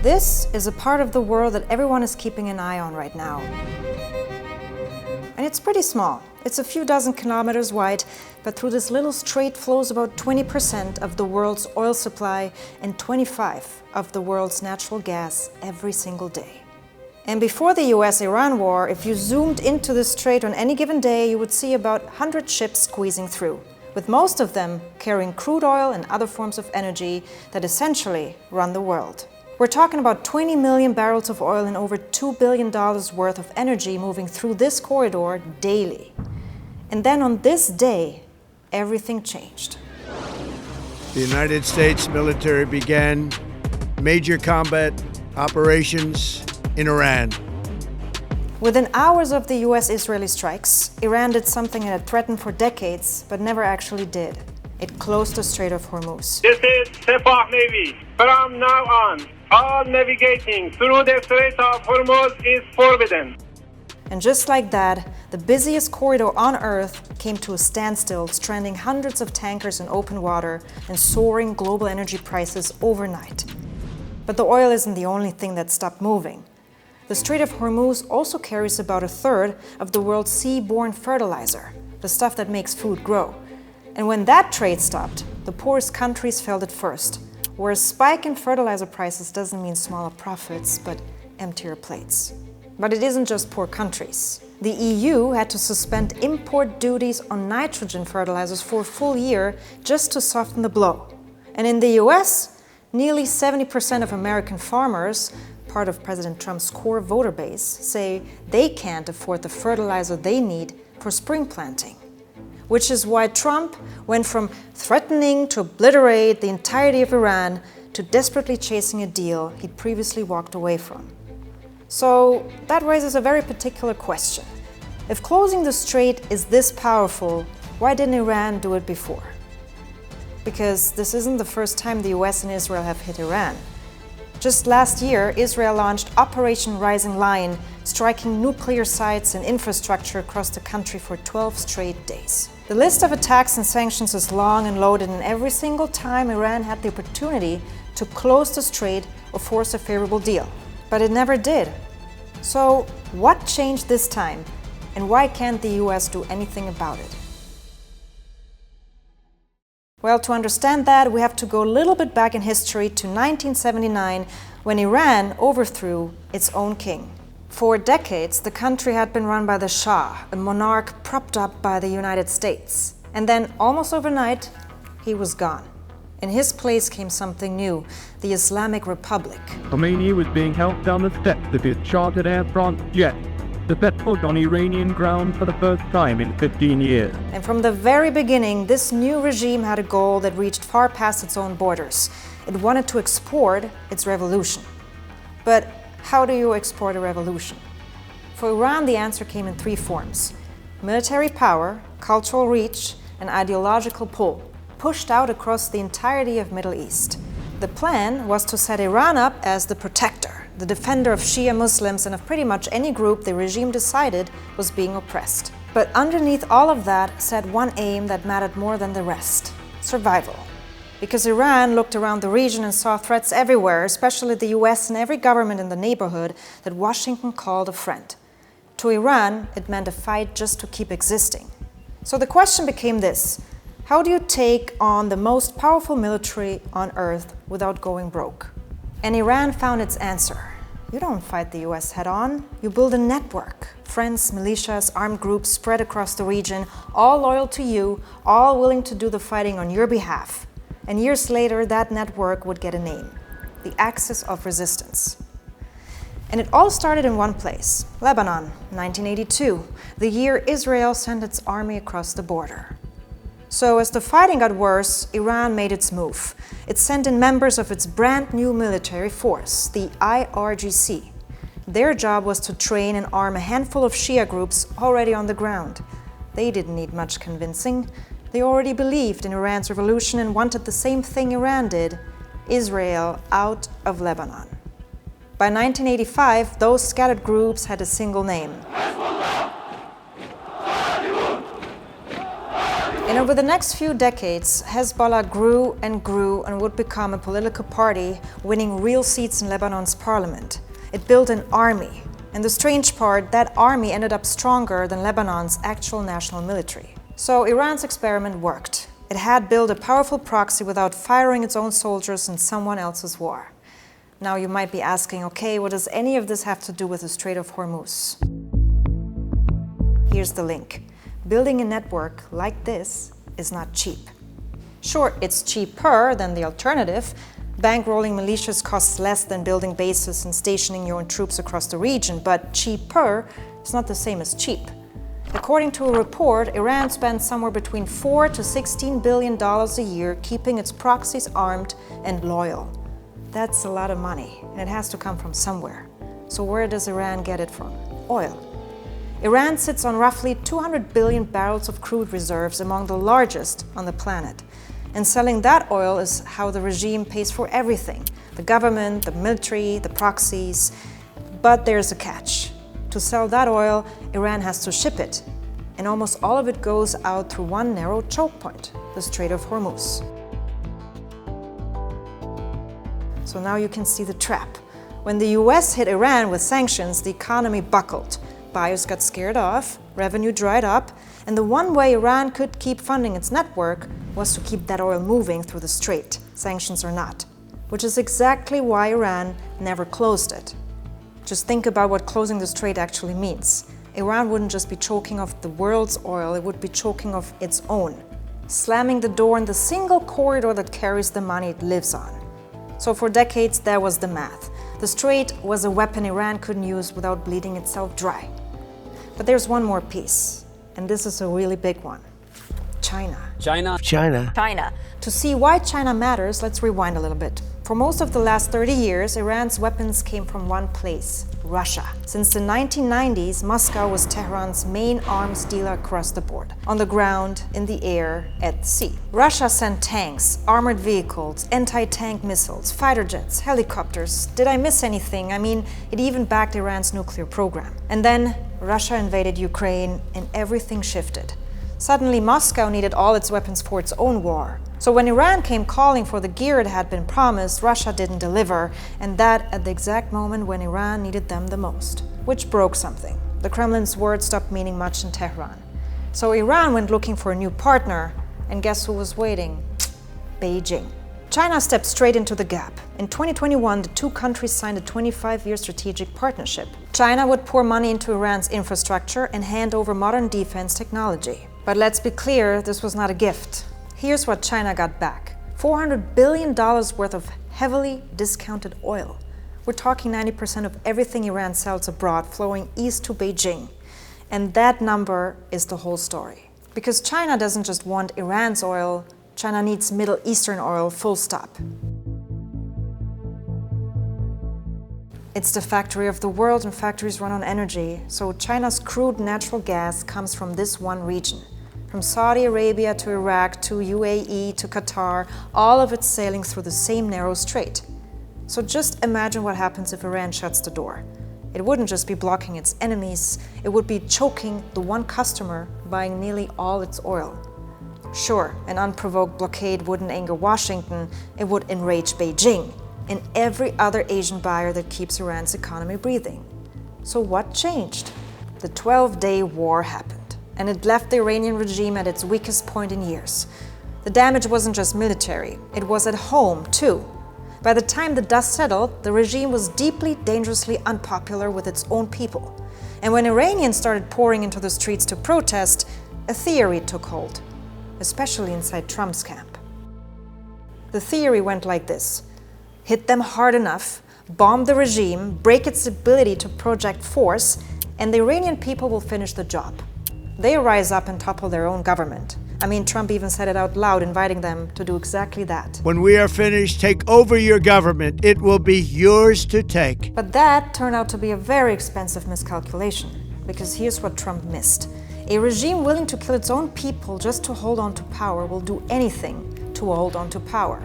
This is a part of the world that everyone is keeping an eye on right now. And it's pretty small. It's a few dozen kilometers wide, but through this little strait flows about 20% of the world's oil supply and 25% of the world's natural gas every single day. And before the US-Iran war, if you zoomed into the strait on any given day, you would see about 100 ships squeezing through, with most of them carrying crude oil and other forms of energy that essentially run the world. We're talking about 20 million barrels of oil and over $2 billion worth of energy moving through this corridor daily. And then on this day, everything changed. The United States military began major combat operations in Iran. Within hours of the US-Israeli strikes, Iran did something it had threatened for decades, but never actually did. It closed the Strait of Hormuz. This is Sepah Navy. From now on, all navigating through the Strait of Hormuz is forbidden. And just like that, the busiest corridor on Earth came to a standstill, stranding hundreds of tankers in open water and soaring global energy prices overnight. But the oil isn't the only thing that stopped moving. The Strait of Hormuz also carries about a third of the world's seaborne fertilizer, the stuff that makes food grow. And when that trade stopped, the poorest countries felt it first, where a spike in fertilizer prices doesn't mean smaller profits, but emptier plates. But it isn't just poor countries. The EU had to suspend import duties on nitrogen fertilizers for a full year just to soften the blow. And in the US, nearly 70% of American farmers, part of President Trump's core voter base, say they can't afford the fertilizer they need for spring planting. Which is why Trump went from threatening to obliterate the entirety of Iran to desperately chasing a deal he'd previously walked away from. So that raises a very particular question. If closing the strait is this powerful, why didn't Iran do it before? Because this isn't the first time the US and Israel have hit Iran. Just last year, Israel launched Operation Rising Lion, striking nuclear sites and infrastructure across the country for 12 straight days. The list of attacks and sanctions is long and loaded, and every single time Iran had the opportunity to close the strait or force a favorable deal. But it never did. So what changed this time, and why can't the US do anything about it? Well, to understand that, we have to go a little bit back in history to 1979, when Iran overthrew its own king. For decades, the country had been run by the Shah, a monarch propped up by the United States. And then, almost overnight, he was gone. In his place came something new, the Islamic Republic. Khomeini was being helped down the steps of his chartered Air France jet to set foot on Iranian ground for the first time in 15 years. And from the very beginning, this new regime had a goal that reached far past its own borders. It wanted to export its revolution. But how do you export a revolution? For Iran, the answer came in three forms: military power, cultural reach, and ideological pull, pushed out across the entirety of Middle East. The plan was to set Iran up as the protector, the defender of Shia Muslims and of pretty much any group the regime decided was being oppressed. But underneath all of that sat one aim that mattered more than the rest: survival. Because Iran looked around the region and saw threats everywhere, especially the US and every government in the neighborhood that Washington called a friend. To Iran, it meant a fight just to keep existing. So the question became this: how do you take on the most powerful military on earth without going broke? And Iran found its answer. You don't fight the US head-on, you build a network. Friends, militias, armed groups spread across the region, all loyal to you, all willing to do the fighting on your behalf. And years later, that network would get a name: the Axis of Resistance. And it all started in one place, Lebanon, 1982, the year Israel sent its army across the border. So as the fighting got worse, Iran made its move. It sent in members of its brand new military force, the IRGC. Their job was to train and arm a handful of Shia groups already on the ground. They didn't need much convincing. They already believed in Iran's revolution and wanted the same thing Iran did: Israel out of Lebanon. By 1985, those scattered groups had a single name. And over the next few decades, Hezbollah grew and would become a political party, winning real seats in Lebanon's parliament. It built an army. And the strange part, that army ended up stronger than Lebanon's actual national military. So Iran's experiment worked. It had built a powerful proxy without firing its own soldiers in someone else's war. Now you might be asking, okay, what does any of this have to do with the Strait of Hormuz? Here's the link. Building a network like this is not cheap. Sure, it's cheaper than the alternative. Bankrolling militias costs less than building bases and stationing your own troops across the region, but cheaper is not the same as cheap. According to a report, Iran spends somewhere between $4 to $16 billion a year keeping its proxies armed and loyal. That's a lot of money, and it has to come from somewhere. So where does Iran get it from? Oil. Iran sits on roughly 200 billion barrels of crude reserves, among the largest on the planet. And selling that oil is how the regime pays for everything. The government, the military, the proxies. But there's a catch. To sell that oil, Iran has to ship it. And almost all of it goes out through one narrow choke point, the Strait of Hormuz. So now you can see the trap. When the US hit Iran with sanctions, the economy buckled. Buyers got scared off, revenue dried up, and the one way Iran could keep funding its network was to keep that oil moving through the strait, sanctions or not, which is exactly why Iran never closed it. Just think about what closing the strait actually means. Iran wouldn't just be choking off the world's oil, it would be choking off its own, slamming the door in the single corridor that carries the money it lives on. So for decades, that was the math. The strait was a weapon Iran couldn't use without bleeding itself dry. But there's one more piece, and this is a really big one. China. To see why China matters, let's rewind a little bit. For most of the last 30 years, Iran's weapons came from one place, Russia. Since the 1990s, Moscow was Tehran's main arms dealer across the board, on the ground, in the air, at sea. Russia sent tanks, armored vehicles, anti-tank missiles, fighter jets, helicopters. Did I miss anything? I mean, it even backed Iran's nuclear program. And then Russia invaded Ukraine and everything shifted. Suddenly, Moscow needed all its weapons for its own war. So when Iran came calling for the gear it had been promised, Russia didn't deliver, and that at the exact moment when Iran needed them the most, which broke something. The Kremlin's words stopped meaning much in Tehran. So Iran went looking for a new partner, and guess who was waiting? Beijing. China stepped straight into the gap. In 2021, the two countries signed a 25-year strategic partnership. China would pour money into Iran's infrastructure and hand over modern defense technology. But let's be clear, this was not a gift. Here's what China got back. $400 billion worth of heavily discounted oil. We're talking 90% of everything Iran sells abroad flowing east to Beijing. And that number is the whole story. Because China doesn't just want Iran's oil, China needs Middle Eastern oil, full stop. It's the factory of the world, and factories run on energy. So China's crude natural gas comes from this one region. From Saudi Arabia to Iraq to UAE to Qatar, all of it sailing through the same narrow strait. So just imagine what happens if Iran shuts the door. It wouldn't just be blocking its enemies, it would be choking the one customer buying nearly all its oil. Sure, an unprovoked blockade wouldn't anger Washington, it would enrage Beijing and every other Asian buyer that keeps Iran's economy breathing. So what changed? The 12-day war happened, and it left the Iranian regime at its weakest point in years. The damage wasn't just military, it was at home too. By the time the dust settled, the regime was deeply, dangerously unpopular with its own people. And when Iranians started pouring into the streets to protest, a theory took hold, especially inside Trump's camp. The theory went like this: hit them hard enough, bomb the regime, break its ability to project force, and the Iranian people will finish the job. They rise up and topple their own government. I mean, Trump even said it out loud, inviting them to do exactly that. When we are finished, take over your government. It will be yours to take. But that turned out to be a very expensive miscalculation, because here's what Trump missed. A regime willing to kill its own people just to hold on to power will do anything to hold on to power.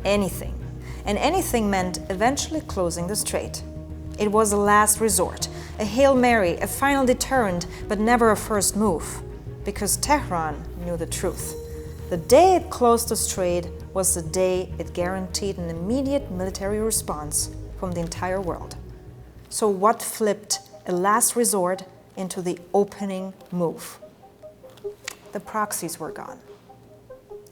Anything. And anything meant eventually closing the strait. It was a last resort, a Hail Mary, a final deterrent, but never a first move. Because Tehran knew the truth. The day it closed the strait was the day it guaranteed an immediate military response from the entire world. So what flipped a last resort into the opening move? The proxies were gone.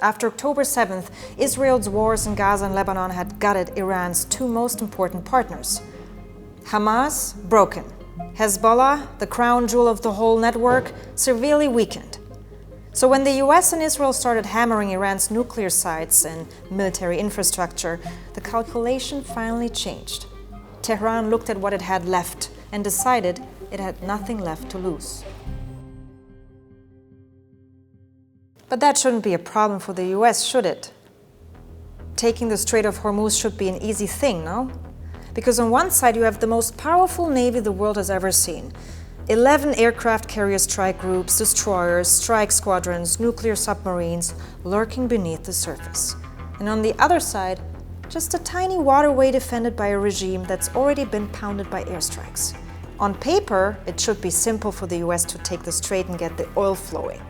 After October 7th, Israel's wars in Gaza and Lebanon had gutted Iran's two most important partners. Hamas, broken. Hezbollah, the crown jewel of the whole network, severely weakened. So when the US and Israel started hammering Iran's nuclear sites and military infrastructure, the calculation finally changed. Tehran looked at what it had left and decided it had nothing left to lose. But that shouldn't be a problem for the US, should it? Taking the Strait of Hormuz should be an easy thing, no? Because on one side you have the most powerful navy the world has ever seen. 11 aircraft carrier strike groups, destroyers, strike squadrons, nuclear submarines lurking beneath the surface. And on the other side, just a tiny waterway defended by a regime that's already been pounded by airstrikes. On paper, it should be simple for the US to take the strait and get the oil flowing.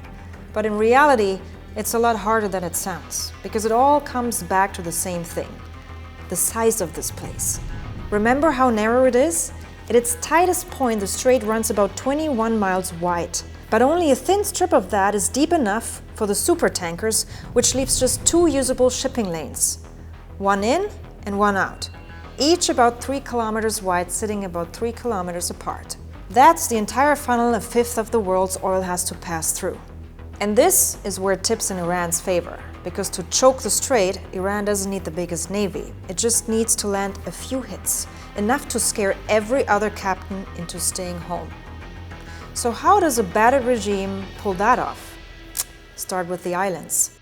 But in reality, it's a lot harder than it sounds, because it all comes back to the same thing: the size of this place. Remember how narrow it is? At its tightest point, the strait runs about 21 miles wide, but only a thin strip of that is deep enough for the supertankers, which leaves just two usable shipping lanes. One in and one out, each about 3 kilometers wide, sitting about 3 kilometers apart. That's the entire funnel a fifth of the world's oil has to pass through. And this is where it tips in Iran's favor, because to choke the strait, Iran doesn't need the biggest navy. It just needs to land a few hits, enough to scare every other captain into staying home. So how does a battered regime pull that off? Start with the islands.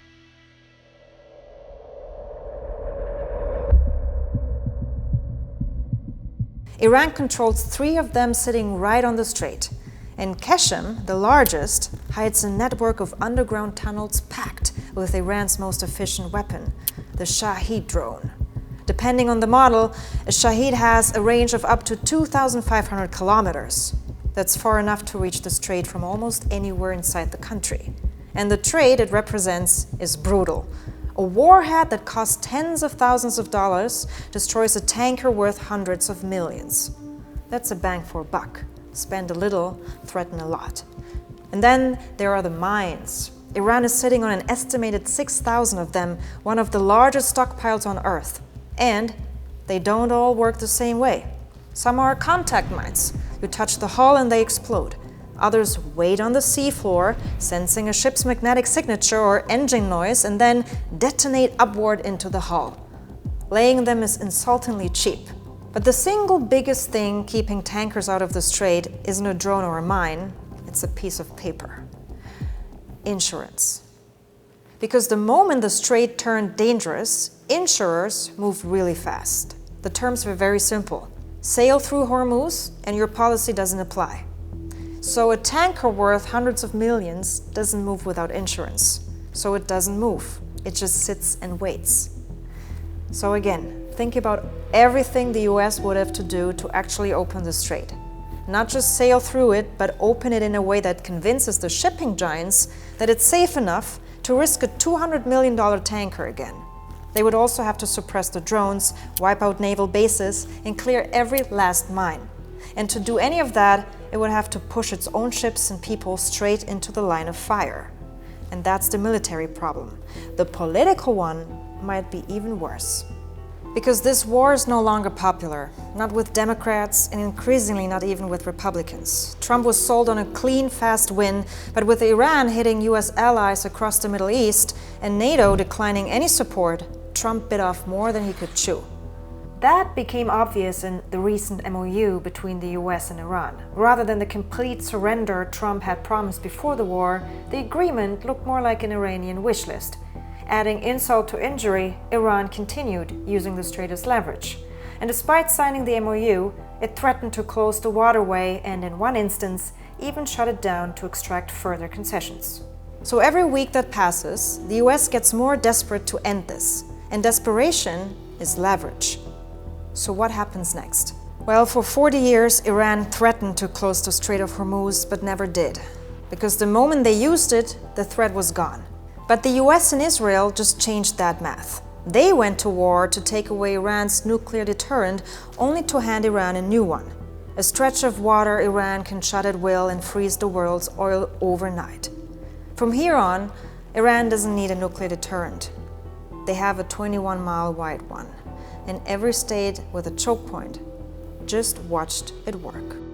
Iran controls 3 of them, sitting right on the strait. And Qeshm, the largest, hides a network of underground tunnels packed with Iran's most efficient weapon, the Shahed drone. Depending on the model, a Shahed has a range of up to 2,500 kilometers. That's far enough to reach the strait from almost anywhere inside the country. And the trade it represents is brutal. A warhead that costs tens of thousands of dollars destroys a tanker worth hundreds of millions. That's a bang for a buck. Spend a little, threaten a lot. And then there are the mines. Iran is sitting on an estimated 6,000 of them, one of the largest stockpiles on Earth. And they don't all work the same way. Some are contact mines. You touch the hull and they explode. Others wait on the seafloor, sensing a ship's magnetic signature or engine noise, and then detonate upward into the hull. Laying them is insultingly cheap. But the single biggest thing keeping tankers out of the strait isn't a drone or a mine, it's a piece of paper. Insurance. Because the moment the strait turned dangerous, insurers moved really fast. The terms were very simple. Sail through Hormuz and your policy doesn't apply. So a tanker worth hundreds of millions doesn't move without insurance. So it doesn't move. It just sits and waits. So again, think about everything the US would have to do to actually open the strait. Not just sail through it, but open it in a way that convinces the shipping giants that it's safe enough to risk a $200 million tanker again. They would also have to suppress the drones, wipe out naval bases, and clear every last mine. And to do any of that, it would have to push its own ships and people straight into the line of fire. And that's the military problem. The political one might be even worse. Because this war is no longer popular, not with Democrats and increasingly not even with Republicans. Trump was sold on a clean, fast win, but with Iran hitting US allies across the Middle East and NATO declining any support, Trump bit off more than he could chew. That became obvious in the recent MOU between the US and Iran. Rather than the complete surrender Trump had promised before the war, the agreement looked more like an Iranian wish list. Adding insult to injury, Iran continued using the strait as leverage. And despite signing the MOU, it threatened to close the waterway and, in one instance, even shut it down to extract further concessions. So every week that passes, the US gets more desperate to end this. And desperation is leverage. So what happens next? Well, for 40 years, Iran threatened to close the Strait of Hormuz, but never did. Because the moment they used it, the threat was gone. But the US and Israel just changed that math. They went to war to take away Iran's nuclear deterrent, only to hand Iran a new one. A stretch of water Iran can shut at will and freeze the world's oil overnight. From here on, Iran doesn't need a nuclear deterrent. They have a 21-mile wide one, and every state with a choke point just watched it work.